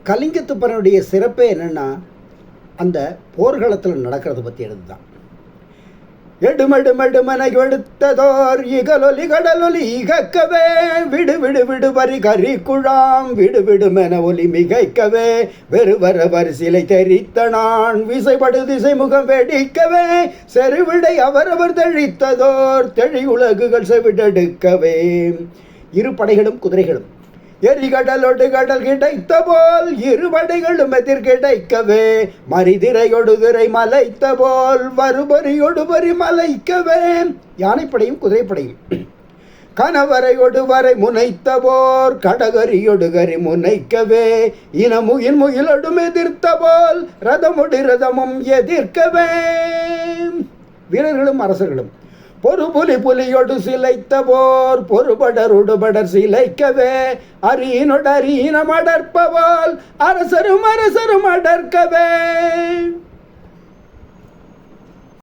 கலிங்கத்து பரனுடைய சிறப்பே என்னென்னா அந்த போர்க்களத்தில் நடக்கிறத பற்றி எடுத்து தான். எடுமெடுமெடுமனை எடுத்ததோர் இகலொலி கடலொலி இகக்கவே விடு விடு விடு வரி கறி குழாம் விடு விடுமென ஒலி மிகைக்கவே வெறுவர வரிசிலை தெரித்த நான் விசைபடு திசை முகம் வெடிக்கவே செருவிடை அவரவர் தெழித்ததோர் தெழி உலகுகள் செவிடெடுக்கவே. இரு படைகளும் குதிரைகளும் எரிகடலொடு கடல் கிடைத்த போல் இருபடைகளும் எதிர் கிடைக்கவே மரிதிரையொடு திரை மலைத்த போல் வருபரியோடு வரி மலைக்கவே. யானைப்படையும் குதிரைப்படையும் கணவரையொடு வரை முனைத்த போர் கடகரியோடு கரி முனைக்கவே இனமுயின் முகிலொடும் எதிர்த்த போல் ரதமொடு ரதமும் எதிர்க்கவே. வீரர்களும் அரசர்களும் பொறுபுலி புலியொடு சிலைத்த போர் பொறுபடருடுபடர் சிலைக்கவே அரீனொடு அரீனம் அடர்ப்பவால் அரசரும் அரசரும் அடர்க்கவே